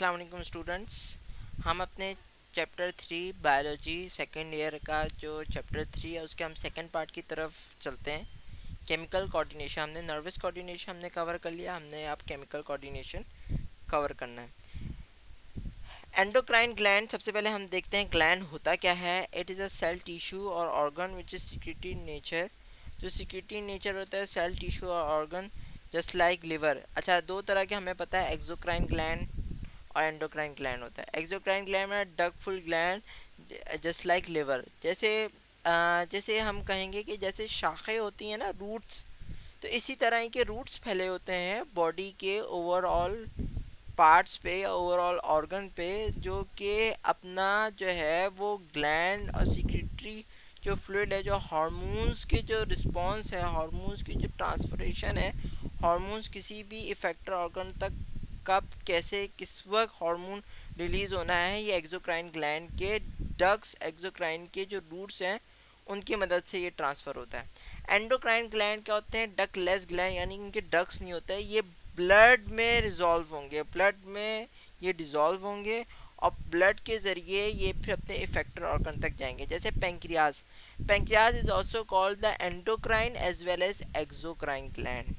अस्सलाम वालेकुम स्टूडेंट्स। हम अपने चैप्टर 3 बायोलॉजी सेकेंड ईयर का जो चैप्टर 3 है उसके हम सेकेंड पार्ट की तरफ चलते हैं। केमिकल कोऑर्डिनेशन, हमने नर्वस कोऑर्डिनेशन हमने कवर कर लिया, हमने अब केमिकल कोऑर्डिनेशन कवर करना है। एंडोक्राइन ग्लैंड, सबसे पहले हम देखते हैं ग्लैंड होता क्या है। It is a cell tissue और organ which is secretory in nature. जो सिक्रेटरी इन नेचर होता है सेल टिश्यू और ऑर्गन जस्ट लाइक लिवर। अच्छा, दो तरह के हमें पता है, एक्सोक्राइन ग्लैंड और एंडोक्राइन ग्लैंड होता है। एक्सोक्राइन ग्लैंड में ductful gland just like liver. जैसे हम कहेंगे कि जैसे शाखें होती हैं ना, रूट्स, तो इसी तरह के रूट्स फैले होते हैं बॉडी के ओवरऑल पार्ट्स पे या ओवरऑल ऑर्गन पे, जो कि अपना जो है वो ग्लैंड और सिक्रेटरी जो फ्लूइड है, जो हार्मोन्स के जो रिस्पॉन्स है, हार्मोन्स की जो ट्रांसफरेशन है, हार्मोन्स किसी भी इफेक्टर ऑर्गन तक कब कैसे किस वक्त हार्मोन रिलीज होना है, ये एक्सोक्राइन ग्लैंड के डक्स, एक्सोक्राइन के जो रूट्स हैं उनकी मदद से ये ट्रांसफ़र होता है। एंडोक्राइन ग्लैंड क्या होते हैं? डक लेस ग्लैंड, यानी इनके डक्स नहीं होते, ये ब्लड में रिजॉल्व होंगे, ब्लड में ये डिज़ोल्व होंगे और ब्लड के ज़रिए ये फिर अपने इफेक्टर ऑर्गन तक जाएंगे। जैसे pancreas, pancreas is also called the endocrine as well as exocrine gland.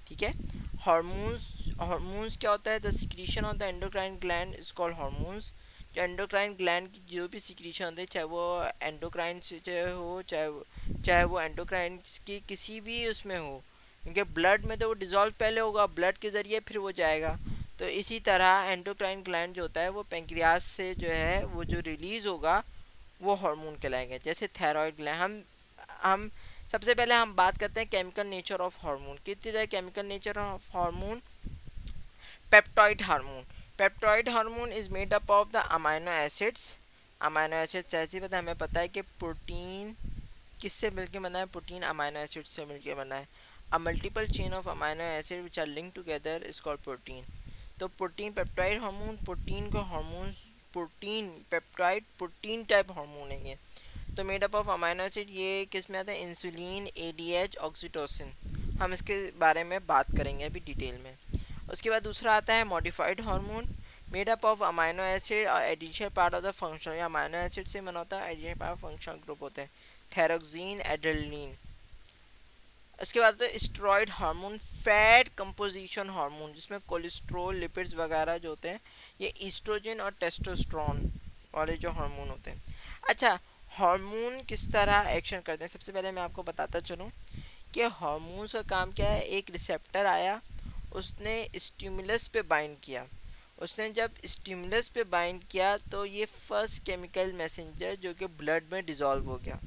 ठीक है। हार्मोन्स, हार्मोन्स क्या होता है? The secretion of the endocrine gland is called hormones. जो एंडोक्राइन ग्लैंड की जो भी सिक्रीशन होती है, चाहे वो एंडोक्राइन से हो, चाहे वो एंडोक्राइन की किसी भी उसमें हो, क्योंकि ब्लड में तो वो डिज़ोल्व पहले होगा, ब्लड के ज़रिए फिर वो जाएगा। तो इसी तरह एंडोक्राइन ग्लैंड जो होता है वो पेंक्रियाज से जो है वो जो रिलीज़ होगा वो हार्मोन कहलाएंगे। जैसे थायराइड ग्लैंड, हम सबसे पहले हम बात करते हैं केमिकल नेचर ऑफ हार्मोन। कितनी तरह chemical nature of hormone? Peptoid hormone, peptoid hormone is made up of the amino acids. Amino acids ऐसे ही पता है, हमें पता है कि प्रोटीन किससे मिलके बना है? प्रोटीन अमाइनो एसिड से मिलके बना है। A multiple chain of amino acid which are link together is called protein. तो प्रोटीन पेप्टाइड हार्मोन, प्रोटीन को hormone, protein peptide protein type hormone है ये। तो made up of amino acid, ये किस में आता है? Insulin, ADH, oxytocin. हम इसके बारे में बात करेंगे अभी डिटेल में। उसके बाद दूसरा आता है modified hormone, made up of amino acid और additional part of the function, या अमाइनो एसिड से बना होता है, एडिशनल पार्ट फंक्शनल ग्रुप होते हैं, थैरोक्सिन, एड्रेनलिन। उसके बाद तो steroid hormone, fat composition hormone, जिसमें कोलेस्ट्रॉल, लिपिड्स वगैरह जो होते हैं, ये ईस्ट्रोजन और टेस्टोस्टेरोन वाले जो हार्मोन होते हैं। अच्छा, हार्मोन किस तरह एक्शन करते हैं? सबसे पहले मैं आपको बताता चलूँ कि हार्मोन्स का काम क्या है। एक रिसेप्टर आया, उसने स्टिमुलस पे बाइंड किया, उसने जब स्टिमुलस पे बाइंड किया तो ये फर्स्ट केमिकल मैसेंजर जो कि ब्लड में डिज़ोल्व हो गया।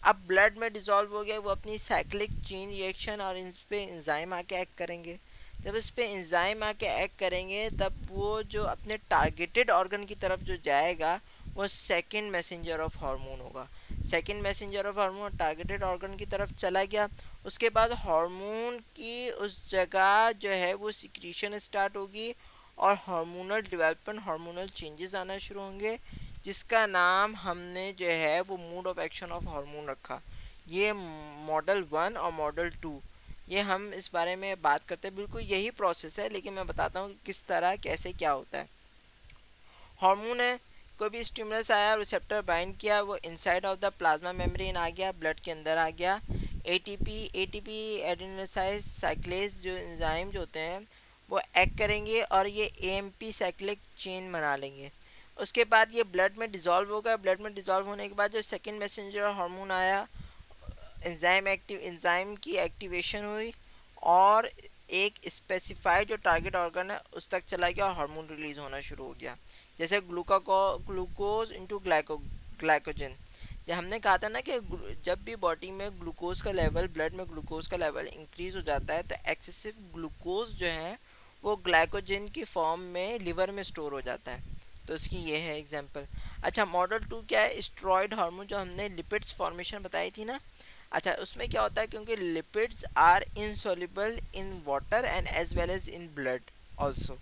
अब ब्लड में डिज़ोल्व हो गया, वो अपनी साइक्लिक चेन रिएक्शन और इस पे एंजाइम आके एक्ट करेंगे। जब इस पे एंजाइम आके एक्ट करेंगे तब वो जो अपने टारगेटेड ऑर्गन की तरफ जो जाएगा वो सेकंड मैसेंजर ऑफ हार्मोन होगा। Second messenger of hormone targeted organ की तरफ चला गया। उसके बाद हार्मोन की उस जगह जो है वो सिक्रीशन स्टार्ट होगी और हार्मोनल डेवलपमेंट, हार्मोनल चेंजेस आना शुरू होंगे, जिसका नाम हमने जो है वो mode of action of hormone रखा। ये मॉडल 1 और मॉडल 2, ये हम इस बारे में बात करते हैं। बिल्कुल यही प्रोसेस है, लेकिन मैं बताता हूँ किस तरह कैसे क्या होता है। हार्मोन है, कोई भी स्टिमुलस आया, रिसेप्टर बाइंड किया, वो inside of the plasma membrane आ गया, ब्लड के अंदर आ गया। एटीपी एडेनोसाइड साइक्लेज जो एंजाइम जो होते हैं वो एक्ट करेंगे और ये एएमपी साइक्लिक चेन बना लेंगे। उसके बाद ये ब्लड में डिज़ोल्व होगा। ब्लड में डिज़ोल्व होने के बाद जो सेकंड मैसेंजर हार्मोन आया, एंजाइम की एक्टिवेशन हुई और एक स्पेसिफाइड जो टारगेट ऑर्गन है उस तक चला गया और हार्मोन रिलीज होना शुरू हो गया। जैसे ग्लूकोज इंटू ग्लाइकोजन। जब हमने कहा था ना कि जब भी बॉडी में ग्लूकोज का लेवल, ब्लड में ग्लूकोज का लेवल इंक्रीज हो जाता है तो एक्सेसिव ग्लूकोज जो है वो ग्लाइकोजन की फॉर्म में लिवर में स्टोर हो जाता है। तो इसकी ये है एग्जांपल। अच्छा, मॉडल 2 क्या है? स्टेरॉयड हार्मोन, जो हमने लिपिड्स फॉर्मेशन बताई थी ना। अच्छा, उसमें क्या होता है, क्योंकि lipids are insoluble in water and as well as in blood also.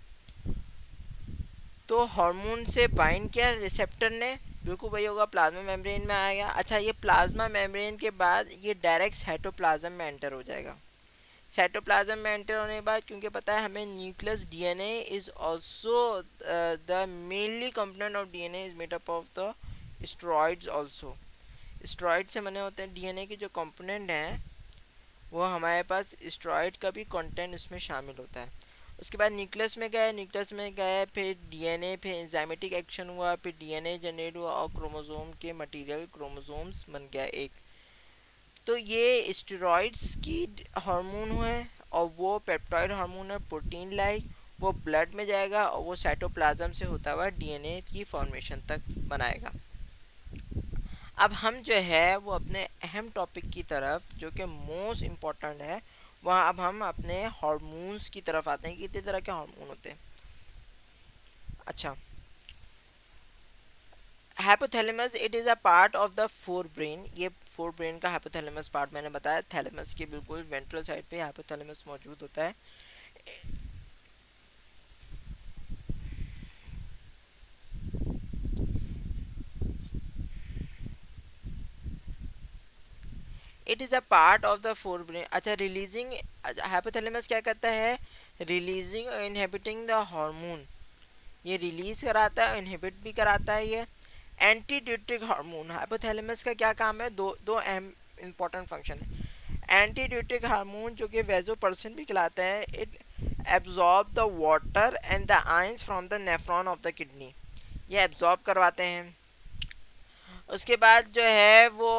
तो हार्मोन से बाइंड किया रिसेप्टर ने, बिल्कुल वही होगा, प्लाज्मा मेम्ब्रेन में आएगा। अच्छा, ये प्लाज्मा मेम्ब्रेन के बाद ये डायरेक्ट साइटोप्लाज्म में एंटर हो जाएगा। साइटोप्लाज्म में एंटर होने के बाद, क्योंकि पता है हमें nucleus DNA is also the mainly component of DNA is made up of the steroids also. Steroid से बने होते हैं डीएनए के जो कंपोनेंट हैं, वो हमारे पास स्टेरॉइड का भी कंटेंट इसमें शामिल होता है। उसके बाद न्यूक्लियस में गए, न्यूक्लियस में गए फिर डीएनए, फिर एंजाइमेटिक एक्शन हुआ, फिर डीएनए जनरेट हुआ और क्रोमोसोम के मटेरियल क्रोमोसोम्स बन गया एक। तो ये स्टेरॉइड्स की हार्मोन है और वो पेप्टाइड हार्मोन है प्रोटीन लाइक, वो ब्लड में जाएगा और वो साइटोप्लाज्म से होता हुआ डीएनए की फॉर्मेशन तक बनाएगा। अब हम जो है वो अपने अहम टॉपिक की तरफ, जो कि मोस्ट इम्पॉर्टेंट है, वहाँ अब हम अपने हार्मोन्स की तरफ आते हैं कि कितने तरह के हार्मोन होते हैं। अच्छा, hypothalamus it is a part of the fore brain. ये फोर ब्रेन का हाइपोथैलेमस पार्ट मैंने बताया, थैलेमस के बिल्कुल वेंट्रल साइड पे हाइपोथैलेमस मौजूद होता है। It is a part of the fore brain. अच्छा, रिलीजिंग, हाइपोथैलेमस क्या करता है, रिलीजिंग और इनहिबिटिंग द हार्मोन, ये रिलीज कराता है, इनहिबिट भी कराता है ये। एंटीड्यूटिक हार्मोन, हाइपोथैलेमस का क्या काम है, दो दो अहम इंपॉर्टेंट फंक्शन है। एंटीड्यूटिक हार्मोन जो कि वेजोपर्सिन भी कहलाता है, it absorb the water and the ions from the nephron of the kidney, ये एब्जॉर्ब करवाते हैं। उसके बाद जो है वो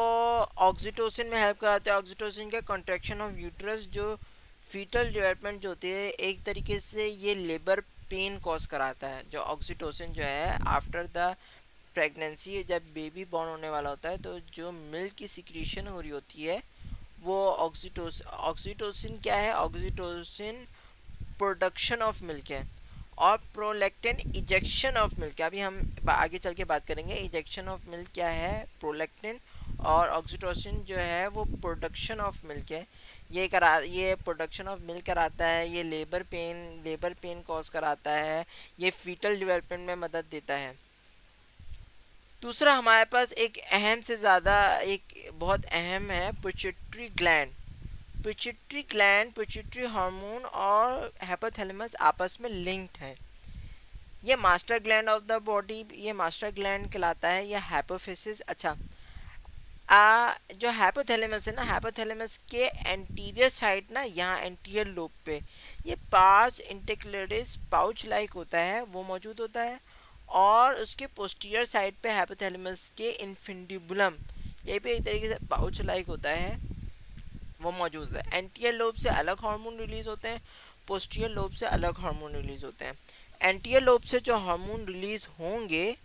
ऑक्सीटोसिन में हेल्प कराते हैं। ऑक्सीटोसिन का कॉन्ट्रैक्शन ऑफ यूट्रस, जो फीटल डेवलपमेंट जो होती है, एक तरीके से ये लेबर पेन कॉज कराता है। जो ऑक्सीटोसिन जो है आफ्टर द प्रेगनेंसी, जब बेबी बॉर्न होने वाला होता है, तो जो मिल्क की सिक्रीशन हो रही होती है वो ऑक्सीटोसिन क्या है, ऑक्सीटोसिन प्रोडक्शन ऑफ मिल्क है, और प्रोलैक्टिन इजेक्शन ऑफ मिल्क। अभी हम आगे चल के बात करेंगे इजेक्शन ऑफ मिल्क क्या है, प्रोलैक्टिन, और ऑक्सीटोसिन जो है वो प्रोडक्शन ऑफ मिल्क है। ये प्रोडक्शन ऑफ मिल्क कराता है, ये लेबर पेन कॉज कराता है, ये फीटल डेवलपमेंट में मदद देता है। दूसरा हमारे पास एक अहम से ज़्यादा, एक बहुत अहम है, पिट्यूटरी ग्लैंड। पिट्यूटरी हार्मोन और हाइपोथैलेमस आपस में लिंक्ड है। ये master gland of the body, ये मास्टर ग्लैंड कहलाता है, ये हाइपोफिसिस। अच्छा, जो हाइपोथैलेमस है ना, हाइपोथैलेमस के एंटीरियर साइड ना, यहाँ एंटीरियर लोब पे ये पार्स इंटेक्युलरिस पाउच लाइक होता है, वो मौजूद होता है। और उसके पोस्टीरियर साइड पे हाइपोथैलेमस के इन्फिंडिबुलम, ये भी एक तरीके से पाउच लाइक होता है, वो मौजूद है। एंटीरियर लोब से अलग हार्मोन रिलीज होते हैं, पोस्टीरियर लोब से अलग हार्मोन रिलीज होते हैं। एंटीरियर लोब से जो हार्मोन रिलीज होंगे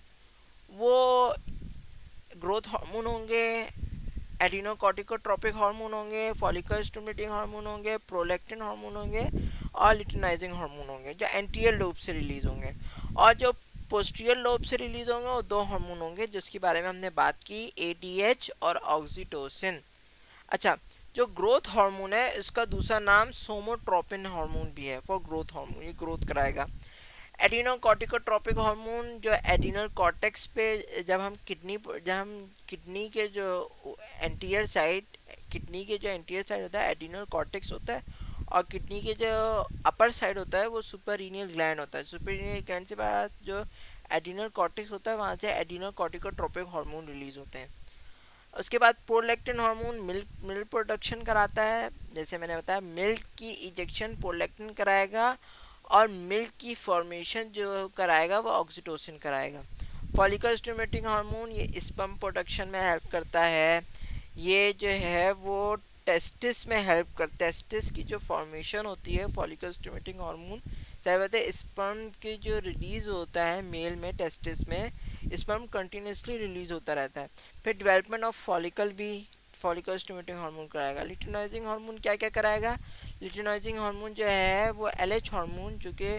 वो ग्रोथ हार्मोन होंगे, एडिनोकॉर्टिकोट्रोपिक हार्मोन होंगे, फॉलिकल स्टिमुलेटिंग हार्मोन होंगे, प्रोलैक्टिन हार्मोन होंगे और लिटिनाइजिंग हार्मोन होंगे, जो एंटीरियर लोब से रिलीज होंगे। और जो पोस्टीरियर लोब से रिलीज होंगे वो दो हार्मोन होंगे जिसके बारे में हमने बात की, एडीएच और ऑक्सीटोसिन। अच्छा, जो ग्रोथ हार्मोन है इसका दूसरा नाम सोमोट्रोपिन हार्मोन भी है, फॉर ग्रोथ हार्मोन, ये ग्रोथ कराएगा। एडिनोकॉर्टिकोट्रोपिक हार्मोन जो एडिनल कॉर्टेक्स पे, जब हम किडनी के जो एंटीरियर साइड, किडनी के जो एंटीरियर साइड होता है एडिनल कॉर्टेक्स होता है, और किडनी के जो अपर साइड होता है वो सुपरइनियल ग्लैंड होता है। सुपरइनियल ग्लैंड से पास जो एडिनल कॉर्टेक्स होता है वहाँ से एडिनल कॉर्टिकोट्रोपिक हार्मोन रिलीज होते हैं। उसके बाद प्रोलैक्टिन हार्मोन मिल्क प्रोडक्शन कराता है, जैसे मैंने बताया मिल्क की इजेक्शन प्रोलैक्टिन कराएगा, और मिल्क की फॉर्मेशन जो कराएगा वो ऑक्सीटोसिन कराएगा। फॉलिकल स्टिमुलेटिंग हार्मोन ये स्पर्म प्रोडक्शन में हेल्प करता है, ये जो है वो टेस्टिस में हेल्प कर, टेस्टिस की जो फॉर्मेशन होती है फॉलिकल स्टिमुलेटिंग हार्मोन, चाहे बताए स्पर्म की जो रिलीज होता है मेल में टेस्टिस में, स्पर्म कंटिन्यूसली रिलीज होता रहता है। फिर डेवलपमेंट ऑफ फॉलिकल भी फॉलिकल स्टिमुलेटिंग हार्मोन कराएगा। लिटिनाइजिंग हार्मोन क्या क्या कराएगा, लिटिनाइजिंग हार्मोन जो है वो एलएच हार्मोन, जो कि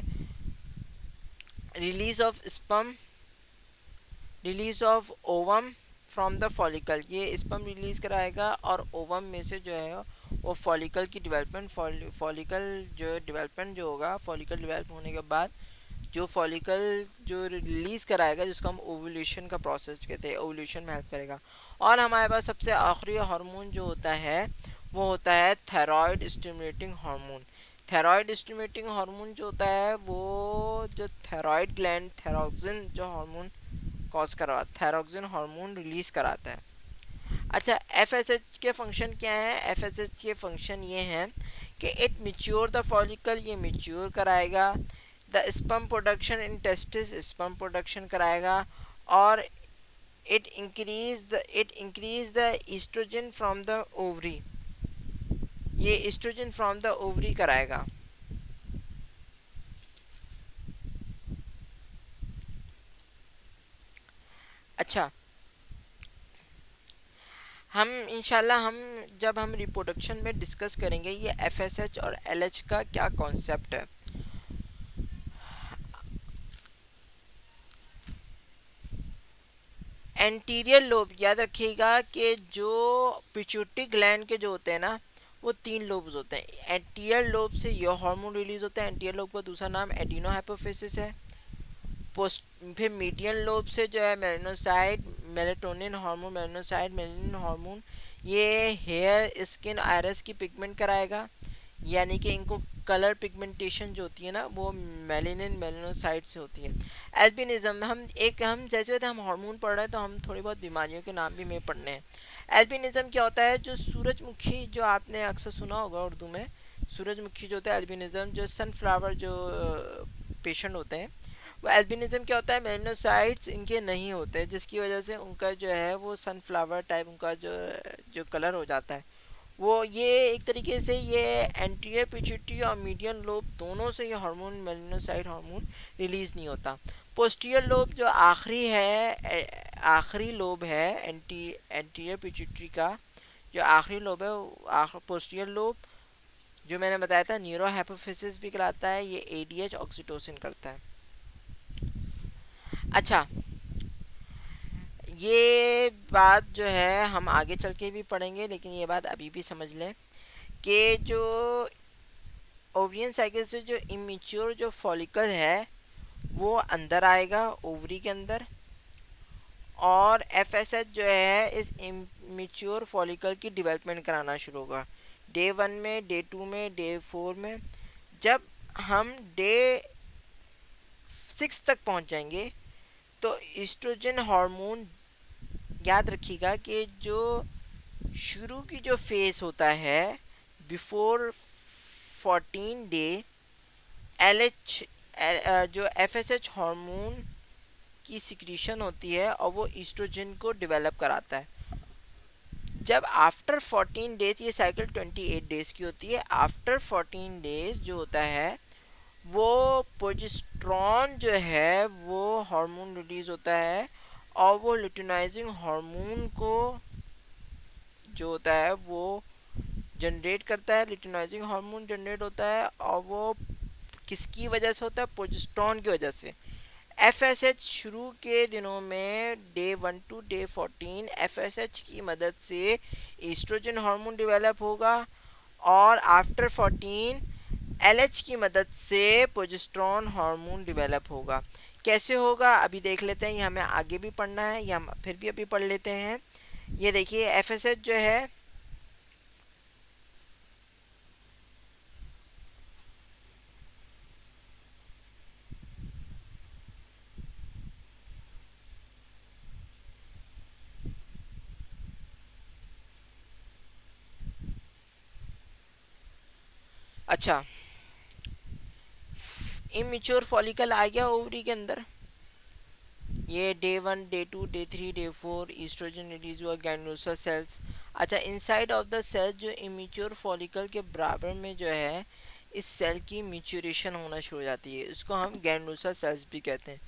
release of sperm, release of ovum from the follicle, ये स्पर्म रिलीज कराएगा और ओवम में से जो है वो फॉलिकल की डेवलपमेंट, फॉलिकल जो डेवलपमेंट जो होगा, फॉलिकल डेवलप होने के बाद जो फॉलिकल जो रिलीज कराएगा, जिसको हम ओवुलेशन का प्रोसेस कहते हैं, ओवुलेशन में हेल्प करेगा। और हमारे पास सबसे आखिरी हार्मोन जो होता है वो होता है thyroid stimulating hormone. Thyroid stimulating hormone जो होता है वो जो थायराइड ग्लैंड थायरोक्सिन जो हार्मोन कॉज करा थायरोक्सिन हार्मोन रिलीज कराता है। अच्छा, एफएसएच के फंक्शन क्या है? एफएसएच के फंक्शन ये हैं कि इट मिच्योर द फॉलिकल, ये मिच्योर कराएगा। The sperm production in testis, sperm production कराएगा। और it increase the oestrogen from the ovary, ये ईस्ट्रोजन फ्रॉम द ओवरी कराएगा। अच्छा, हम इंशाल्लाह हम जब हम रिप्रोडक्शन में डिस्कस करेंगे ये एफएसएच और एलएच का क्या कॉन्सेप्ट है। एंटीरियर लोब याद रखिएगा कि जो पिट्यूटरी ग्लैंड के जो होते हैं ना, वो तीन लोब्स होते हैं। एंटीरियर लोब से यह हार्मोन रिलीज होता है, एंटीरियर लोब का दूसरा नाम एडिनो हाइपोफिसिस है। पोस्ट फिर मीडियन लोब से जो है मेलानोसाइड, मेलेटोनिन हार्मोन, मेलानोसाइड मेलानिन हार्मोन, ये हेयर स्किन आयरस की पिगमेंट कराएगा, यानी कि इनको कलर पिगमेंटेशन जो होती है ना वो मेलेनिन मेलानोसाइड से होती है। एल्बिनिज्म, हम जैसे हम हार्मोन पढ़ रहे हैं तो हम थोड़ी बहुत बीमारियों के नाम भी में पढ़ने हैं। एल्बिनिज्म क्या होता है? जो सूरजमुखी, जो आपने अक्सर सुना होगा उर्दू में, सूरजमुखी जो होता है एल्बिनिज्म, जो सनफ्लावर जो पेशेंट होते हैं, वो एल्बिनिज्म क्या होता है? मेलानोसाइट्स इनके नहीं होते, जिसकी वजह से उनका जो है वो सनफ्लावर टाइप उनका जो जो कलर हो जाता है। वो ये एक तरीके से ये एंटीरियर पिट्यूटरी और मीडियन लोब दोनों से ये हार्मोन मेलानोसाइट हार्मोन रिलीज नहीं होता। पोस्टीरियर लोब जो आखिरी है, आखिरी लोब है एंटीरियर पिट्यूटरी का, जो आखिरी लोब है पोस्टीरियर लोब, जो मैंने बताया था न्यूरो हाइपोफिसिस भी कराता है, ये एडीएच ऑक्सीटोसिन करता है। अच्छा, ये बात जो है हम आगे चल के भी पढ़ेंगे, लेकिन ये बात अभी भी समझ लें कि जो ओवरियन साइकिल से जो इमेच्योर जो फॉलिकल है वो अंदर आएगा ओवरी के अंदर, और एफएसएच जो है इस इमेच्योर फॉलिकल की डेवलपमेंट कराना शुरू होगा डे 1 में, डे 2 में, डे 4 में। जब हम डे 6 तक पहुंच जाएंगे तो ईस्ट्रोजन हार्मोन, याद रखिएगा कि जो शुरू की जो फेस होता है बिफोर 14 डे, एल एच जो एफ एस एच हार्मोन की सिक्रीशन होती है और वो ईस्ट्रोजन को डेवलप कराता है। जब आफ्टर 14 डेज, ये साइकिल 28 डेज की होती है, आफ्टर 14 डेज जो होता है वो प्रोजेस्टेरॉन जो है वो हार्मोन रिलीज होता है, और वो लुटिनाइजिंग हार्मोन को जो होता है वो जनरेट करता है। लिटिनाइजिंग हार्मोन जनरेट होता है और वो किसकी वजह से होता है? प्रोजेस्टेरॉन की वजह से। एफएसएच शुरू के दिनों में डे 1 टू डे 14 एफएसएच की मदद से ईस्ट्रोजन हार्मोन डेवलप होगा, और आफ्टर 14 एलएच की मदद से प्रोजेस्टेरॉन हार्मोन डेवलप होगा। कैसे होगा अभी देख लेते हैं, ये हमें आगे भी पढ़ना है, या हम फिर भी अभी पढ़ लेते हैं। ये देखिए एफएसएच जो है, अच्छा इमेच्योर फॉलिकल आ गया ओवरी के अंदर, ये day 1, day 2, day 3, day 4 oestrogen release हुआ, ग्रैन्युलोसा सेल्स। अच्छा, इनसाइड ऑफ द सेल जो इमेच्योर फॉलिकल के बराबर में जो है इस सेल की मैच्योरेशन होना शुरू हो जाती है, इसको हम ग्रैन्युलोसा सेल्स भी कहते हैं।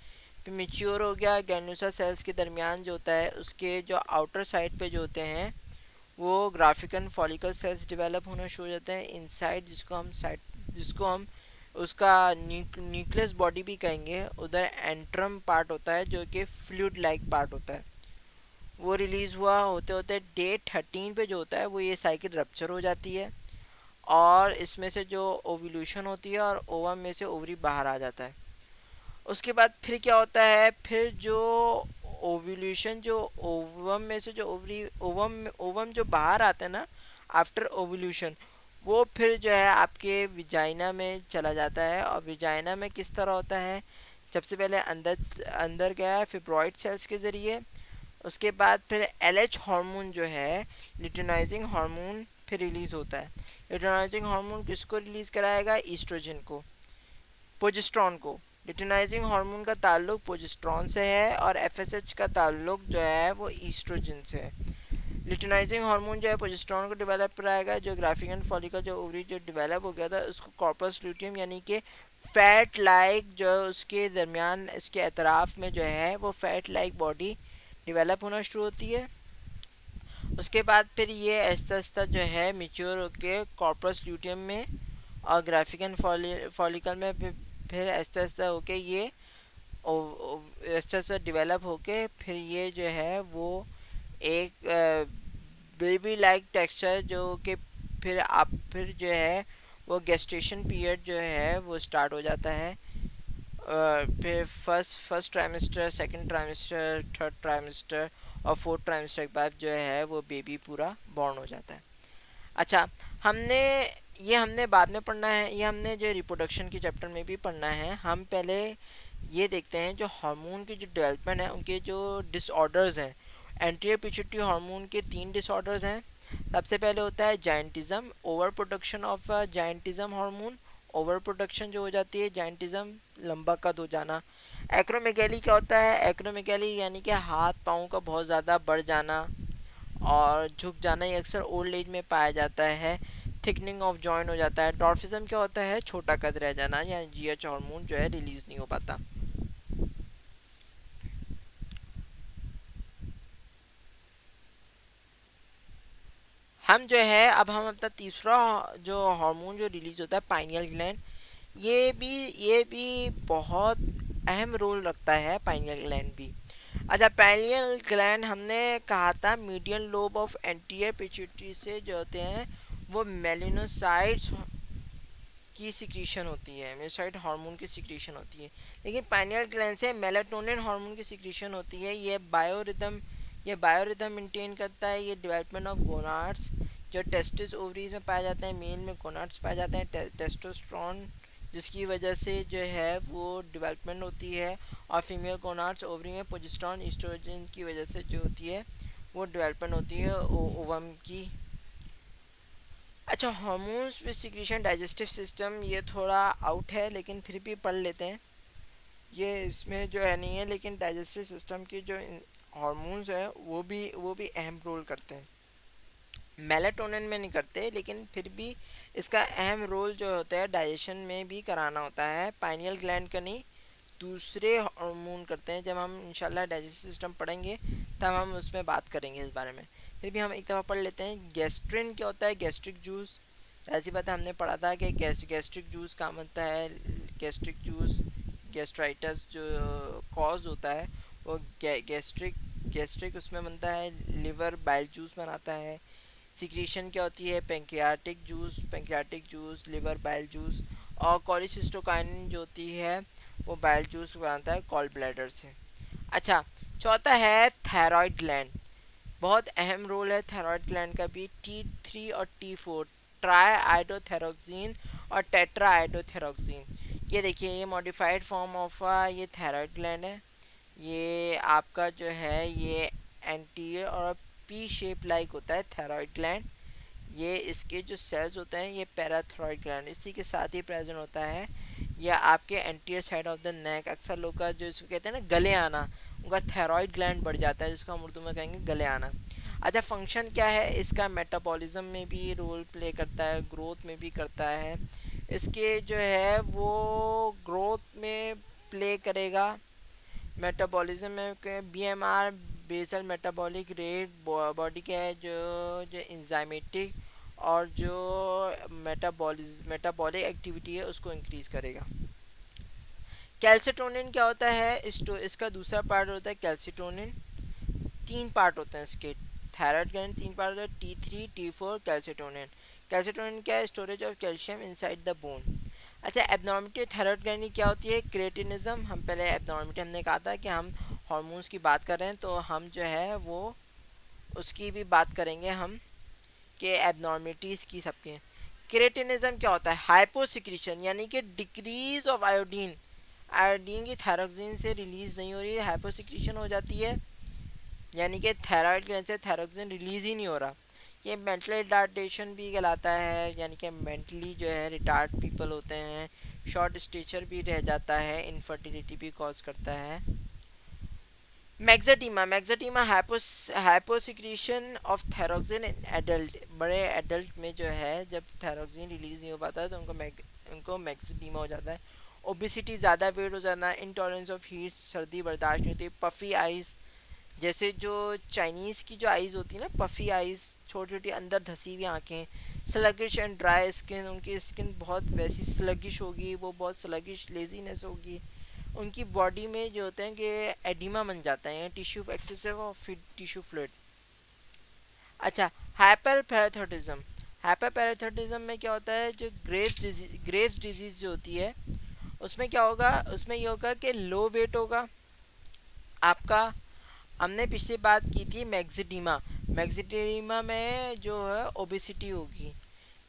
फिर मैच्योर हो गया, ग्रैन्युलोसा सेल्स के दरमियान जो होता है उसके जो आउटर साइड पे जो होते हैं वो ग्राफिकन फॉलिकल सेल्स डेवलप होना शुरू हो जाते हैं इनसाइड, जिसको हम उसका न्यूक्लियस बॉडी भी कहेंगे। उधर एंट्रम पार्ट होता है जो कि फ्लूइड लाइक पार्ट होता है, वो रिलीज हुआ होते होते डे 13 पे जो होता है वो ये साइकिल रप्चर हो जाती है, और इसमें से जो ओव्यूलेशन होती है और ओवम में से ओवरी बाहर आ जाता है। उसके बाद फिर क्या होता है? फिर जो ओव्यूलेशन, जो ओवम में से जो ओवरी ओवम ओवम जो बाहर आता है ना आफ्टर ओवल्यूशन वो फिर जो है आपके विजाइना में चला जाता है। और विजाइना में किस तरह होता है, सबसे पहले अंदर अंदर गया फिब्रॉइड सेल्स के ज़रिए, उसके बाद फिर एलएच हार्मोन जो है लिटनाइजिंग हार्मोन फिर रिलीज़ होता है। लिटनाइजिंग हार्मोन किसको रिलीज़ कराएगा, ईस्ट्रोजन को, प्रोजेस्टेरॉन को। लिटनाइजिंग हार्मोन का ताल्लुक प्रोजेस्टेरॉन से है और एफएसएच का ताल्लुक जो है वो ईस्ट्रोजन से है। लिटनाइजिंग हार्मोन जो है प्रोजेस्टेरॉन को डेवलप कराएगा, जो ग्राफिकन फॉलिकल जो ओवरी जो डेवलप हो गया था उसको कॉर्पस ल्यूटियम यानी कि फैट लाइक जो उसके दरमियान इसके अतराफ में जो है वो फैट लाइक बॉडी डेवलप होना शुरू होती है। उसके बाद फिर ये आहिस्ता आहिस्ता जो है मिच्योर होके कॉर्पस ल्यूटियम में और ग्राफिकन फॉलिकल में फिर आहिस्ता आहिस्ता होके ये आहिस्ता आहिस्ता डेवलप होके फिर ये जो है वो एक बेबी लाइक टेक्सचर जो कि फिर आप फिर जो है वो गेस्टेशन पीरियड जो है वो स्टार्ट हो जाता है। फिर first trimester, second trimester, third trimester और फोर्थ ट्राइमेस्टर के बाद जो है वो बेबी पूरा बॉर्न हो जाता है। अच्छा, हमने हमने बाद में पढ़ना है, ये हमने जो रिप्रोडक्शन के चैप्टर में भी पढ़ना है। हम पहले ये देखते हैं जो हार्मोन की जो डेवलपमेंट है उनके जो डिसऑर्डर्स हैं। एंटीरियर पिट्यूटरी हार्मोन के 3 डिसऑर्डर्स हैं। सबसे पहले होता है gigantism, over production of gigantism hormone. Over production जो हो जाती है जायंटिज्म, लंबा कद हो जाना। एक्रोमेगैली क्या होता है, एक्रोमेगैली यानी कि हाथ पाँव का बहुत ज़्यादा बढ़ जाना और झुक जाना, ये अक्सर ओल्ड एज में पाया जाता है। थिकनिंग ऑफ जॉइंट हो जाता है। डॉर्फिज्म क्या होता है, छोटा कद रह जाना, यानी जीएच हार्मोन जो है रिलीज नहीं हो पाता। हम जो है अब हम अपना तीसरा जो हार्मोन जो रिलीज होता है पाइनियल ग्लैंड, ये भी बहुत अहम रोल रखता है पाइनियल ग्लैंड भी। अच्छा, पाइनियल ग्लैंड हमने कहा था median lobe of anterior pituitary से जो होते हैं वो मेलिनोसाइट्स की सिक्रीशन होती है, मेलिनोसाइट हार्मोन की सिक्रीशन होती है। लेकिन पाइनियल ग्लैंड से मेलाटोनिन हार्मोन की सिक्रीशन होती है। ये बायोरिदम मेंटेन करता है। ये डेवलपमेंट ऑफ गोनाड्स जो टेस्टिस ओवरीज में पाए जाते हैं, मेल में गोनाड्स पाए जाते हैं, टेस्टोस्टेरोन जिसकी वजह से जो है वो डेवलपमेंट होती है। और फीमेल गोनाड्स ओवरी में प्रोजेस्टेरॉन ईस्ट्रोजन की वजह से जो होती है वो डेवलपमेंट होती है ओवम की। अच्छा, hormones with secretion digestive system ये थोड़ा आउट है लेकिन फिर भी पढ़ लेते हैं। ये इसमें जो है नहीं है, लेकिन डाइजेस्टिव सिस्टम के जो हार्मोन्स हैं वो भी अहम रोल करते हैं। मेलाटोनिन में नहीं करते लेकिन फिर भी इसका अहम रोल जो होता है डाइजेशन में भी कराना होता है। पाइनियल ग्लैंड का नहीं, दूसरे हार्मोन करते हैं। जब हम इंशाल्लाह डाइजेस्टिव सिस्टम पढ़ेंगे तब हम उसमें बात करेंगे इस बारे में। फिर भी हम एक दफ़ा पढ़ लेते हैं। गैस्ट्रिन क्या होता है, गैस्ट्रिक जूस। ऐसी बात हमने पढ़ा था कि गैस्ट्रिक जूस काम होता है। गैस्ट्रिक जूस गैस्ट्राइटस जो कॉज होता है वो गैस्ट्रिक गैस्ट्रिक उसमें बनता है। लिवर बाइल जूस बनाता है। सिक्रीशन क्या होती है, pancreatic juice, liver bile juice. और कोलिसिस्टोकाइनिन जो होती है वो बाइल जूस बनाता है कॉल ब्लैडर से। अच्छा, चौथा है थायराइड ग्लैंड। बहुत अहम रोल है थायराइड ग्लैंड का भी। T3 और T4 ट्राई आइडोथेरोक्सिन और टेट्रा आइडोथेरोक्सिन। ये देखिए ये मॉडिफाइड फॉर्म ऑफ ये थायराइड ग्लैंड है। ये आपका जो है ये एंटीरियर और पी शेप लाइक होता है थायराइड ग्लैंड। ये इसके जो सेल्स होते हैं ये पैराथायराइड ग्लैंड इसी के साथ ही प्रेजेंट होता है। या आपके anterior side of the neck, अक्सर लोग का जो इसको कहते हैं ना गले आना, उनका थायराइड ग्लैंड बढ़ जाता है जिसको हम उर्दू में कहेंगे गले आना। अच्छा, फंक्शन क्या है इसका, मेटाबॉलिज्म में भी रोल प्ले करता है, ग्रोथ में भी करता है। इसके जो है वो ग्रोथ में प्ले करेगा। मेटाबॉलिज्म में BMR basal metabolic rate body का है जो जो इंजाइमेटिक और जो मेटाबॉलिक एक्टिविटी है उसको इंक्रीज करेगा। कैल्सिटोनिन क्या होता है, इसका दूसरा पार्ट होता है कैल्सिटोनिन। 3 पार्ट होते हैं इसके, थायराइड ग्लैंड 3 पार्ट होता है, T3 T4 कैल्सिटोनिन। कैल्सिटोनिन क्या है, storage of calcium inside the bone. अच्छा, एब्नॉर्मिटी थायराइड ग्लैंड की क्या होती है, क्रिएटिनिज्म। हम पहले एब्नॉर्मिटी हमने कहा था कि हम हार्मोन्स की बात कर रहे हैं तो हम जो है वो उसकी भी बात करेंगे हम। के एबनॉर्मिटीज़ की सबके। क्रिएटिनिज्म क्या होता है? हाइपोसिक्रीशन यानी कि डिक्रीज ऑफ आयोडीन, आयोडीन की थायरोक्सिन से रिलीज नहीं हो रही है, हाइपोसिक्रीशन हो जाती है, यानी कि थायराइड ग्लैंड से थायरोक्सिन रिलीज ही नहीं हो रहा। ये मेंटल रिटार्डेशन भी कहलाता है, यानी कि मेंटली जो है रिटार्ड पीपल होते हैं, शॉर्ट स्टेचर भी रह जाता है, इनफर्टिलिटी भी कॉज करता है। मैग्जेटीमा, मैग्जेटीमा hyposecretion of thyroxine in adult, बड़े एडल्ट में जो है जब थायरोक्सिन रिलीज नहीं हो पाता है तो उनको मैग्जेटीमा हो जाता है। ओबिसिटी, ज़्यादा वेट हो जाना, इंटॉलरेंस ऑफ हीट, सर्दी बर्दाश्त नहीं होती, पफी आइज, जैसे जो चाइनीज़ की जो आइज़ होती है ना, पफी आइज़, छोटी छोटी अंदर धसी हुई आँखें, स्लगिश एंड ड्राई स्किन, उनकी स्किन बहुत वैसी स्लगिश होगी, वो बहुत स्लगिश, लेजीनेस होगी, उनकी बॉडी में जो होते हैं कि एडिमा बन जाता है, टिश्यू एक्सेसिव और फिर टिश्यू फ्लूइड। अच्छा, हाइपर पैराथोटिज्म, हाइपर पैराथोटिज्म में क्या होता है, जो ग्रेव्स डिजीज जो होती है उसमें क्या होगा, उसमें ये होगा कि लो वेट होगा आपका। हमने पिछली बात की थी मैग्जिडीमा, मैग्जिडीमा में जो है ओबेसिटी होगी,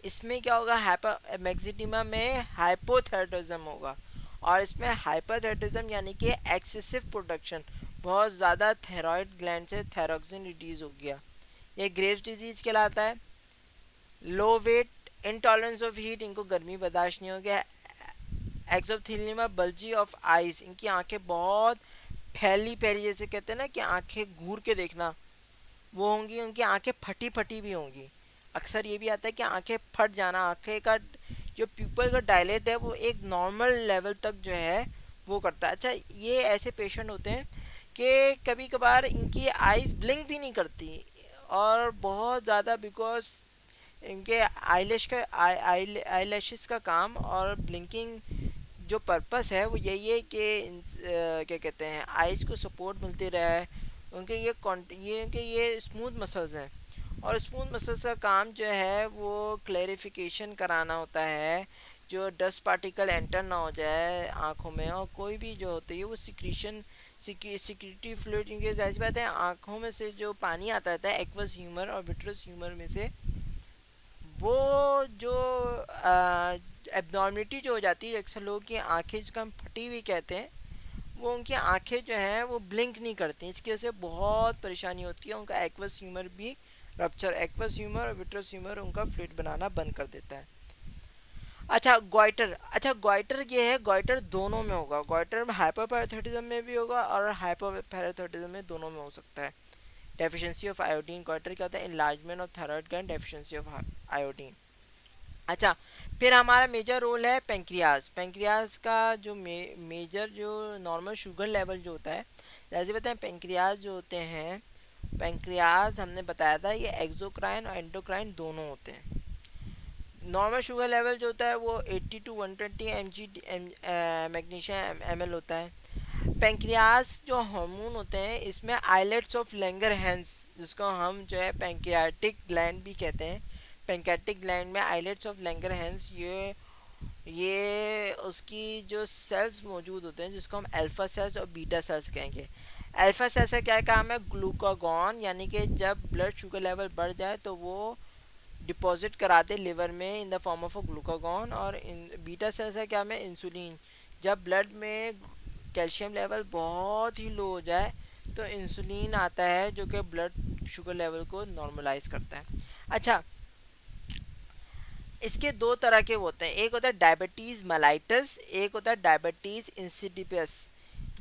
इसमें क्या होगा, हाइपर मैग्जिडीमा में हाइपोथायराइडिज्म होगा, और इसमें हाइपरथायराइडिज्म यानी कि एक्सेसिव प्रोडक्शन, बहुत ज़्यादा थायराइड ग्लैंड से थायरोक्सिन रिलीज हो गया, ये ग्रेव्स डिजीज कहलाता है। लो वेट, इंटॉलरेंस ऑफ हीट, इनको गर्मी बर्दाश्त नहीं हो गया, एक्सोथेलियमा बल्जी ऑफ आइज, इनकी आंखें बहुत फैली फैली, जैसे कहते हैं ना कि आंखें घूर के देखना, वो होंगी, उनकी आंखें फटी फटी भी होंगी। अक्सर ये भी आता है कि आंखें फट जाना, आंखें का जो प्यूपल का डायलेट है वो एक नॉर्मल लेवल तक जो है वो करता है। अच्छा, ये ऐसे पेशेंट होते हैं कि कभी कभार इनकी आइज़ ब्लिंक भी नहीं करती, और बहुत ज़्यादा बिकॉज इनके आईलैश का आईलैशेस का काम और ब्लिंकिंग जो पर्पस है वो यही है कि क्या कहते हैं, आइज़ को सपोर्ट मिलती रहे, उनके ये स्मूथ मसल्स हैं, और स्मूथ मसल्स का काम जो है वो क्लैरिफिकेशन कराना होता है, जो डस्ट पार्टिकल एंटर ना हो जाए आँखों में, और कोई भी जो होती है वो सिक्रीशन सिक्रीटिव फ्लूइड, क्योंकि जाहिर सी बात है आँखों में से जो पानी आता है एक्वस ह्यूमर और विट्रस ह्यूमर में से, वो जो एब्नॉर्मिटी जो हो जाती है, अक्सर लोगों की आंखें जिसको हम फटी हुई कहते हैं, वो उनकी आंखें जो हैं वो ब्लिंक नहीं करती, इसकी वजह से बहुत परेशानी होती है, उनका एक्वस ह्यूमर भी रप्चर, एक्वस ह्यूमर और विट्रस ह्यूमर उनका फ्लूइड बनाना बंद कर देता है। अच्छा, गोइटर, अच्छा गोइटर ये है, गोइटर दोनों में होगा, गोइटर में हाइपरपैराथायराइडिज्म में भी होगा और हाइपोपैराथायराइडिज्म में दोनों में हो सकता है। डेफिशिएंसी ऑफ आयोडीन, गोइटर क्या होता है, enlargement of thyroid gland, deficiency of iodine. अच्छा, फिर हमारा मेजर रोल है पेंक्रियाज, पेंक्रियाज का जो मेजर जो नॉर्मल शुगर लेवल जो होता है, जैसे बताएं पेंक्रियाज जो होते हैं, पेंक्रियाज हमने बताया था ये एक्सोक्राइन और एंडोक्राइन दोनों होते हैं। नॉर्मल शुगर लेवल जो होता है वो 80 to 120 M G magnesium M L होता है। पेंक्रियाज जो हार्मोन होते हैं, इसमें आइलेट्स ऑफ लैंगरहैंस, जिसको हम जो है पेंक्रियाटिक ग्लैंड भी कहते हैं, पेंक्रियाटिक ग्लैंड में आइलेट्स ऑफ लैंगरहैंस, ये उसकी जो सेल्स मौजूद होते हैं जिसको हम अल्फा सेल्स और बीटा सेल्स कहेंगे। अल्फा सेल्स का क्या काम है, ग्लूकागॉन, यानी कि जब ब्लड शुगर लेवल बढ़ जाए तो वो डिपॉजिट कराते लिवर में in the form of a glucagon, और इन बीटा सेल्स का क्या है, इंसुलिन, जब ब्लड में कैल्शियम लेवल बहुत ही लो हो जाए तो इंसुलिन आता है जो कि ब्लड शुगर लेवल को नॉर्मलाइज करता है। अच्छा, इसके दो तरह के होते हैं, एक होता है डायबिटीज़ मलाइटस, एक होता है डायबिटीज़ इंसिडिपस।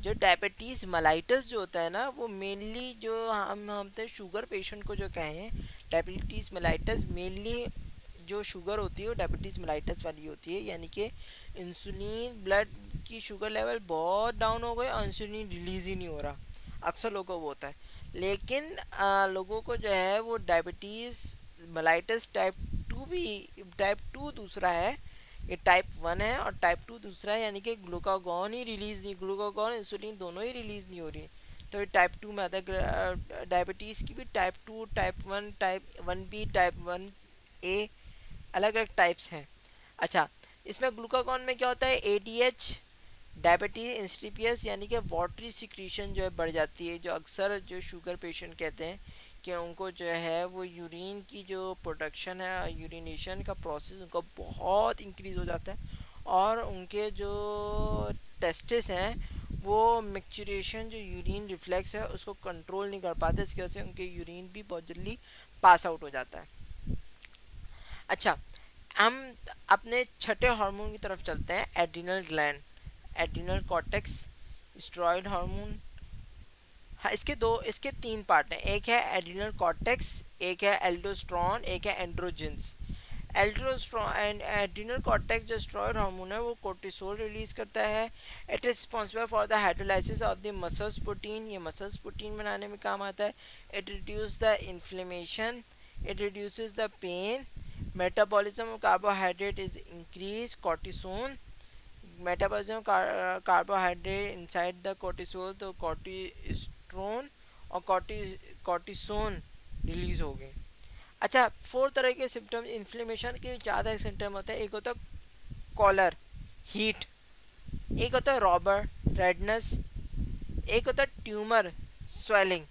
जो डायबिटीज़ मलाइटस जो होता है ना, वो मेनली जो हम तो शुगर पेशेंट को जो कहें, डायबिटीज़ मलाइटस मेनली जो शुगर होती है वो डायबिटीज़ मलाइटस वाली होती है, यानी कि इंसुलिन, ब्लड की शुगर लेवल बहुत डाउन हो गए और इंसुलिन रिलीज़ ही नहीं हो रहा, अक्सर लोगों को वो होता है। लेकिन लोगों को जो है वो डायबिटीज़ मलाइटस टाइप 2 भी, टाइप 2 दूसरा है, ये टाइप 1 है और टाइप 2 दूसरा है, यानी कि ग्लूकागॉन ही रिलीज़ नहीं, ग्लूकागॉन इंसुलिन दोनों ही रिलीज़ नहीं हो रही, तो ये टाइप 2 में आता है। डायबिटीज़ की भी type 2, type 1, type 1 B, type 1 A, अलग अलग टाइप्स हैं। अच्छा, इसमें ग्लूकागॉन में क्या होता है, एडीएच, डायबिटीज इंसिपियस, यानी कि वाटरी सिक्रीशन जो है बढ़ जाती है, जो अक्सर जो शुगर पेशेंट कहते हैं कि उनको जो है वो यूरिन की जो प्रोडक्शन है, यूरिनेशन का प्रोसेस उनका बहुत इंक्रीज़ हो जाता है, और उनके जो टेस्टिस हैं वो मिक्चुरेशन जो यूरिन रिफ्लेक्स है उसको कंट्रोल नहीं कर पाते, इसकी वजह से उनके यूरिन भी बहुत जल्दी पास आउट हो जाता है। अच्छा, हम अपने छठे हार्मोन की तरफ चलते हैं, adrenal gland, adrenal cortex, steroid hormone. हाँ, इसके तीन पार्ट हैं, एक है एड्रिनल कॉर्टेक्स, एक है एल्डोस्ट्रॉन, एक है androgens. Aldosterone and adrenal cortex जो स्टेरॉयड हार्मोन है वो कोर्टिसोल रिलीज करता है। It is responsible for the hydrolysis of the muscles protein, ये मसल्स प्रोटीन बनाने में काम आता है। It reduce the inflammation, it reduces the pain, metabolism of carbohydrate is increase cortisone, metabolism carbohydrate inside the cortisol, तो corticosterone और cortisone release हो गए। अच्छा, 4 तरह के सिम्टम्स इन्फ्लेमेशन के ज़्यादा सिम्टम होते हैं। एक होता है कॉलर, हीट, एक होता है रॉबर, रेडनेस, एक होता है ट्यूमर, स्वेलिंग,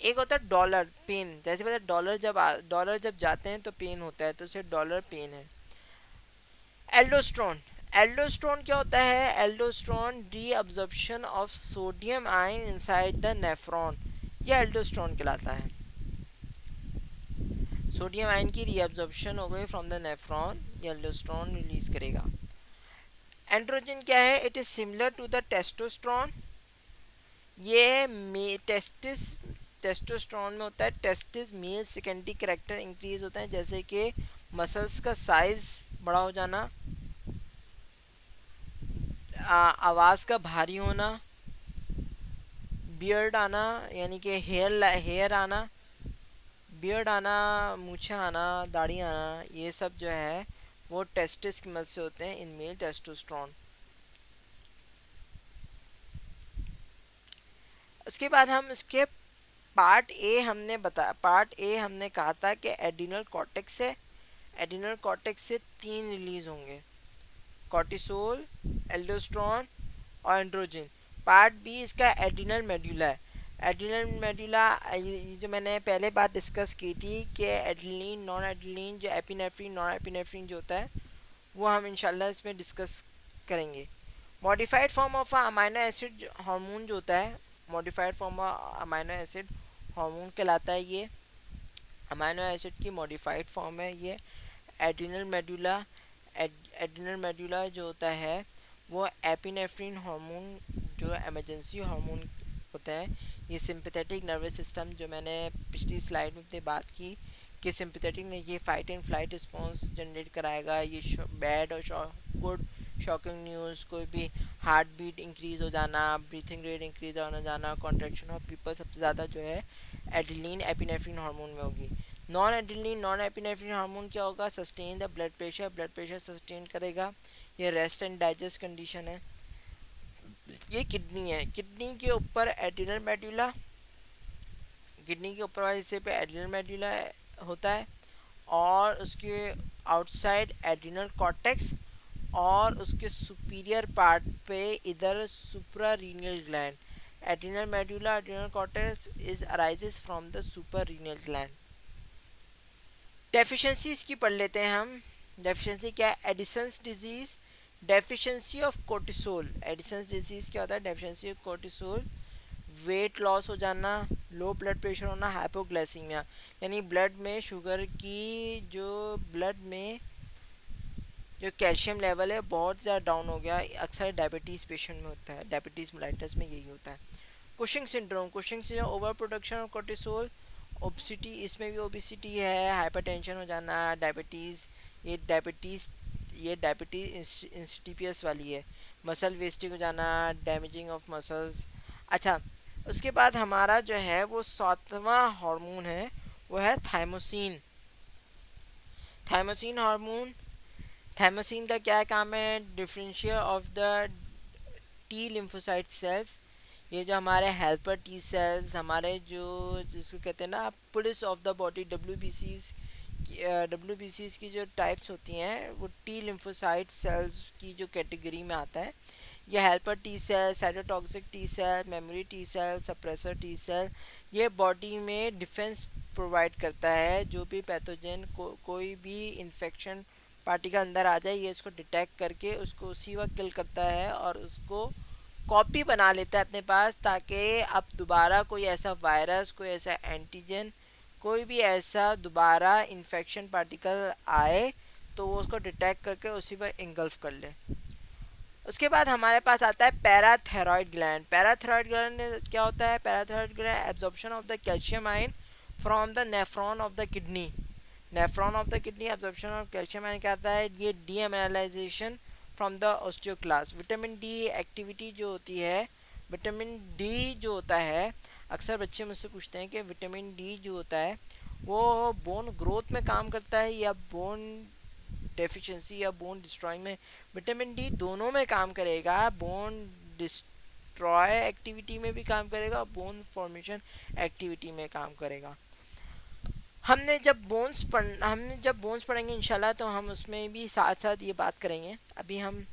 एक होता है डॉलर, पेन। जैसे पता डॉलर जब जाते हैं तो पेन होता है, तो उसे डॉलर पेन है। एल्डोस्ट्रॉन, एल्डोस्ट्रॉन क्या होता है? Aldosterone reabsorption of sodium ion inside the nephron, यह एल्डोस्ट्रॉन कहलाता है। सोडियम आयन की रीअब्जॉर्प्शन हो गई फ्रॉम द नेफ्रॉन, ये एल्डोस्ट्रॉन रिलीज करेगा। एंड्रोजन क्या है? It is similar to the testosterone, ये टेस्टिस, टेस्टोस्टेरोन में होता है testis male secondary character increase होता है, जैसे कि मसल्स का साइज बड़ा हो जाना, आवाज़ का भारी होना, बियर्ड आना, यानी कि हेयर आना, बियर्ड आना, मूछें आना, दाढ़ी आना, ये सब जो है वो टेस्टिस की मदद से होते हैं इन मेल टेस्टोस्टेरोन। उसके बाद हम इसके पार्ट ए हमने कहा था कि एड्रिनल कॉर्टेक्स से, एड्रिनल कॉर्टेक्स से 3 रिलीज होंगे, कॉर्टिसोल, एल्डोस्ट्रॉन और एंड्रोजन। पार्ट बी इसका एड्रिनल मेडुला है। एड्रिनल मेडुला जो मैंने पहले बात डिस्कस की थी कि एड्रिनलिन, नॉन एड्रिनलिन, जो एपिनेफ्रिन, नॉन एपिनेफ्रिन जो होता है वो हम इंशाल्लाह इसमें डिस्कस करेंगे। Modified form of amino acid hormone जो होता है, modified form of amino acid hormone कहलाता है ये, अमाइनो एसिड की मॉडिफाइड फॉर्म है ये एड्रिनल मेडुला। एड्रिनल मेडुला जो होता है वो एपिनेफ्रिन हार्मोन जो इमरजेंसी हार्मोन होता है, ये सिंपैथेटिक नर्वस सिस्टम जो मैंने पिछली स्लाइड में अपनी बात की कि सिंपैथेटिक ने ये fight and flight response generate कराएगा, ये बैड और गुड शॉकिंग न्यूज़, कोई भी हार्ट बीट इंक्रीज हो जाना, ब्रीथिंग रेट इंक्रीज होना जाना, कॉन्ट्रैक्शन ऑफ पीपल सबसे ज़्यादा जो है एड्रिनलिन एपिनेफ्रिन हार्मोन में होगी। Non adrenaline non epinephrine hormone क्या होगा? Sustain the blood pressure, blood pressure sustain करेगा, ये रेस्ट एंड डाइजेस्ट कंडीशन है। ये किडनी है, किडनी के ऊपर एड्रिनल मेडुला, किडनी के ऊपर वाले हिस्से पे एड्रिनल मेडुला होता है, और उसके आउटसाइड एड्रिनल कॉर्टेक्स, और उसके सुपीरियर पार्ट पे इधर suprarenal gland. Adrenal medulla, adrenal cortex is arises from the suprarenal gland. Deficiency इसकी पढ़ लेते हैं हम। डेफिशिएंसी क्या है? Addison's disease, deficiency of cortisol. Addison's disease क्या होता है? Deficiency of cortisol, weight loss हो जाना, लो ब्लड प्रेशर होना, हाइपोग्लाइसीमिया, यानी ब्लड में शुगर की जो ब्लड में जो कैल्शियम लेवल है बहुत ज़्यादा डाउन हो गया, अक्सर डायबिटीज़ पेशेंट में होता है, डायबिटीज़ मेलाइटस में यही होता है। Cushing syndrome, Cushing syndrome over production of cortisol, obesity, इसमें भी ओबिसिटी है, हाइपरटेंशन हो जाना, डायबिटीज़, ये डायबिटीज़ इंसिडियस वाली है, मसल वेस्टिंग हो जाना, डैमेजिंग ऑफ मसल्स। अच्छा, उसके बाद हमारा जो है वो 7वां हार्मोन है, वो है थाइमोसिन। थाइमोसिन हार्मोन, थाइमोसिन का क्या काम है? Differential of the T lymphocyte sales, ये जो हमारे हेल्पर टी सेल्स, हमारे जो जिसको कहते हैं ना police of the body, W की जो टाइप्स होती हैं वो टी लिम्फोसाइट सेल्स की जो कैटेगरी में आता है। यह helper T cell, cytotoxic T cell, memory T cell, suppressor T cell, ये बॉडी में डिफेंस प्रोवाइड करता है, जो भी पैथोजन कोई भी इन्फेक्शन पार्टिकल अंदर आ जाए ये उसको डिटेक्ट करके उसको उसी वक्त किल करता है और उसको कॉपी बना लेता है अपने पास, ताकि अब दोबारा कोई ऐसा वायरस, कोई ऐसा एंटीजन, कोई भी ऐसा दोबारा इन्फेक्शन पार्टिकल आए तो वो उसको डिटेक्ट करके उसी पर इंगल्फ कर ले। उसके बाद हमारे पास आता है पैराथायरॉयड ग्लैंड। पैराथायरॉयड ग्लैंड क्या होता है? Parathyroid gland absorption of the calcium ion from the nephron of the kidney. Nephron of the kidney absorption of calcium ion क्या आता है? ये demineralisation from the osteoclast. Vitamin D activity जो होती है, विटामिन डी जो होता है, अक्सर बच्चे मुझसे पूछते हैं कि विटामिन डी जो होता है वो बोन ग्रोथ में काम करता है या बोन डेफिशिएंसी या बोन डिस्ट्रॉइंग में? विटामिन डी दोनों में काम करेगा। बोन डिस्ट्रॉय एक्टिविटी में भी काम करेगा, बोन फॉर्मेशन एक्टिविटी में काम करेगा। हमने जब बोन्स पढ़ेंगे इंशाल्लाह तो हम उसमें भी साथ साथ ये बात करेंगे। अभी हम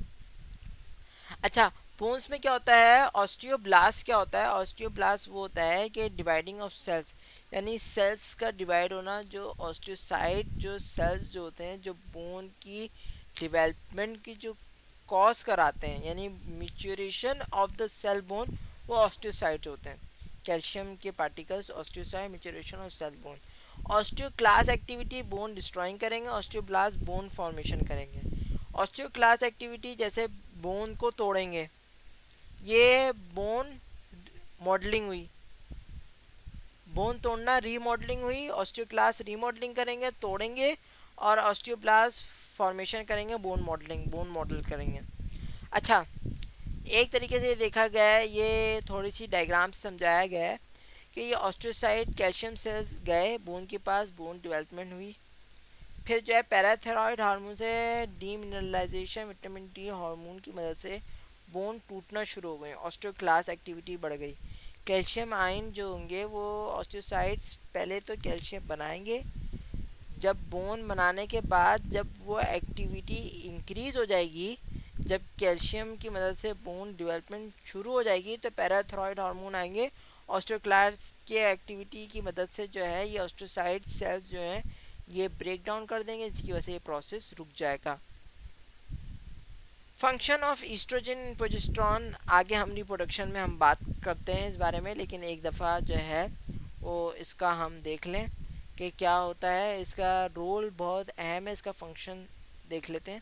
अच्छा, बोन्स में क्या होता है? ऑस्टियोब्लास्ट क्या होता है? ऑस्टियोब्लास्ट वो होता है कि डिवाइडिंग ऑफ सेल्स, यानी सेल्स का डिवाइड होना। जो ऑस्टियोसाइट जो सेल्स जो होते हैं जो बोन की डेवलपमेंट की जो कॉज कराते हैं, यानी maturation of the cell bone, वो ऑस्टियोसाइट होते हैं। कैल्शियम के particles osteocyte, maturation of cell bone. Osteoclast activity bone destroying करेंगे, ऑस्टियोब्लास्ट बोन फॉर्मेशन करेंगे। ऑस्टियोक्लास्ट एक्टिविटी जैसे बोन को तोड़ेंगे, ये बोन मॉडलिंग हुई, बोन तोड़ना रीमॉडलिंग हुई, ऑस्टियोक्लास्ट रीमॉडलिंग करेंगे, तोड़ेंगे, और ऑस्टियोब्लास्ट फॉर्मेशन करेंगे, बोन मॉडलिंग, बोन मॉडल करेंगे। अच्छा, एक तरीके से देखा गया है, ये थोड़ी सी डायग्राम से समझाया गया है कि ये ऑस्टियोसाइट कैल्शियम सेल्स गए बोन के पास, बोन डेवलपमेंट हुई। फिर जो है पैराथायरॉयड हार्मोन से डीमिनरलाइजेशन विटामिन डी हार्मोन की मदद से बोन टूटना शुरू हो गए, ऑस्टियोक्लास्ट एक्टिविटी बढ़ गई। कैल्शियम आयन जो होंगे वो ऑस्टियोसाइट्स पहले तो कैल्शियम बनाएंगे, जब बोन बनाने के बाद जब वो एक्टिविटी इंक्रीज हो जाएगी, जब कैल्शियम की मदद से बोन डेवलपमेंट शुरू हो जाएगी तो पैराथायरॉयड हार्मोन आएंगे, ऑस्टियोक्लास्ट के एक्टिविटी की मदद से जो है ये ऑस्टियोसाइट सेल्स जो है ये ब्रेक डाउन कर देंगे, जिसकी वजह से ये प्रोसेस रुक जाएगा। फंक्शन ऑफ ईस्ट्रोजन प्रोजेस्टेरॉन आगे हम रिप्रोडक्शन में हम बात करते हैं इस बारे में, लेकिन एक दफ़ा जो है वो इसका हम देख लें कि क्या होता है। इसका रोल बहुत अहम है, इसका फंक्शन देख लेते हैं।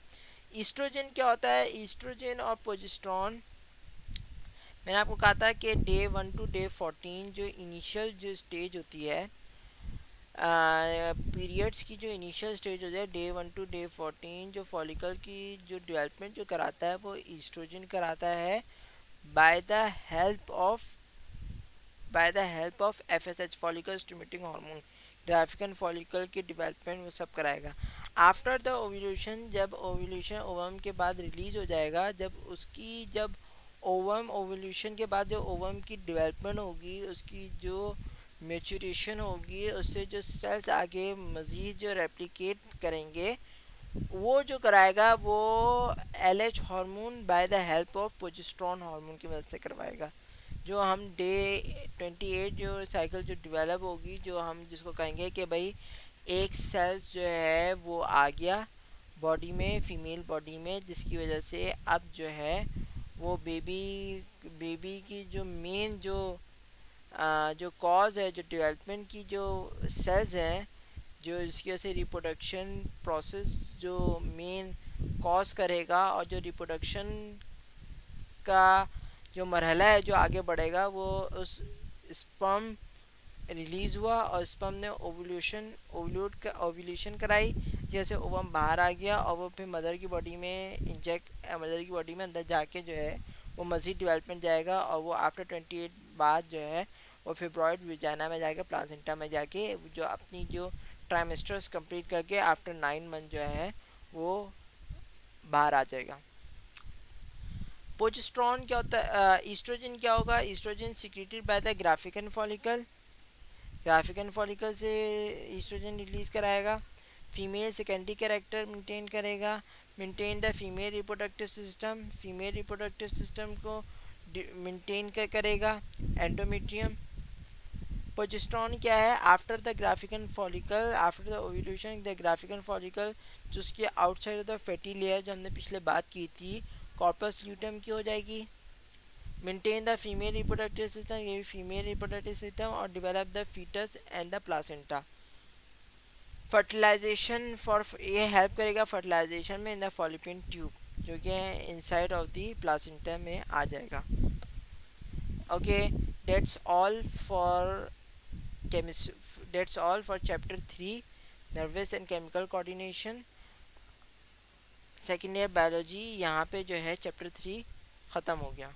ईस्ट्रोजन क्या होता है? ईस्ट्रोजन और प्रोजेस्टेरॉन, मैंने आपको कहा था कि डे 1 टू डे 14 जो इनिशियल जो स्टेज होती है, पीरियड्स की जो इनिशियल स्टेज हो जाए, डे 1 टू डे 14, जो फॉलिकल की जो डेवलपमेंट जो कराता है वो ईस्ट्रोजन कराता है by the help of FSH, follicle stimulating hormone. Graafian follicle की डेवलपमेंट वो सब कराएगा। आफ्टर द ओव्यूलेशन, जब ओव्यूलेशन ओवम के बाद रिलीज हो जाएगा, जब ओवम ओव्यूलेशन के बाद जो ओवम की डेवलपमेंट होगी, उसकी जो मेचुरेशन होगी, उससे जो सेल्स आगे मज़ीद जो रेप्लिकेट करेंगे वो जो कराएगा वो LH hormone bye the help of progesterone hormone की मदद से करवाएगा। जो हम डे 28 जो साइकिल जो डेवलप होगी, जो हम जिसको कहेंगे कि भाई एक सेल्स जो है वो आ गया बॉडी में, फीमेल बॉडी में, जिसकी वजह से अब जो है वो बेबी की जो मेन जो कॉज है, जो डेवलपमेंट की जो सेल्स हैं, जो इसकी वजह से रिप्रोडक्शन प्रोसेस जो मेन कॉज करेगा और जो रिप्रोडक्शन का जो मरहला है जो आगे बढ़ेगा, वो उस स्पर्म रिलीज़ हुआ और स्पर्म ने ओव्यूलेशन कराई, जैसे ओवम बाहर आ गया और वो फिर मदर की बॉडी में मदर की बॉडी में अंदर जाके जो है वो मज़ीद डेवलपमेंट जाएगा, और वो आफ्टर 28 बाद जो है वो फिब्रॉइड विजाना में जाएगा, प्लासेंटा में जाके जो अपनी जो ट्राइमेस्टर्स कंप्लीट करके आफ्टर 9 मंथ जो है वो बाहर आ जाएगा। प्रोजेस्टेरॉन क्या होता है? ईस्ट्रोजन क्या होगा? Oestrogen secreted by the Graafian follicle, Graafian follicle से ईस्ट्रोजन रिलीज कराएगा। फीमेल सेकेंडरी कैरेक्टर मेंटेन करेगा, maintain the female reproductive system, female reproductive system को मेंटेन करेगा। एंडोमेट्रियम, प्रोजेस्टेरॉन क्या है? After the Graafian follicle, after the ovulation the Graafian follicle, जो उसके outside of the fatty layer, जो हमने पिछले बात की थी, कॉर्पस ल्यूटेम की हो जाएगी। Maintain the female reproductive system, ये भी फीमेल रिप्रोडक्टिव सिस्टम, और develop the foetus and the placenta. Fertilisation for, ये हेल्प करेगा फर्टिलाइजेशन में इन द फॉलिपियन ट्यूब, जो कि इनसाइड ऑफ द प्लासेंटा में आ जाएगा। Okay, that's all for chemistry, that's all for chapter 3 nervous and chemical coordination second year biology. यहाँ पे जो है चैप्टर 3 ख़त्म हो गया।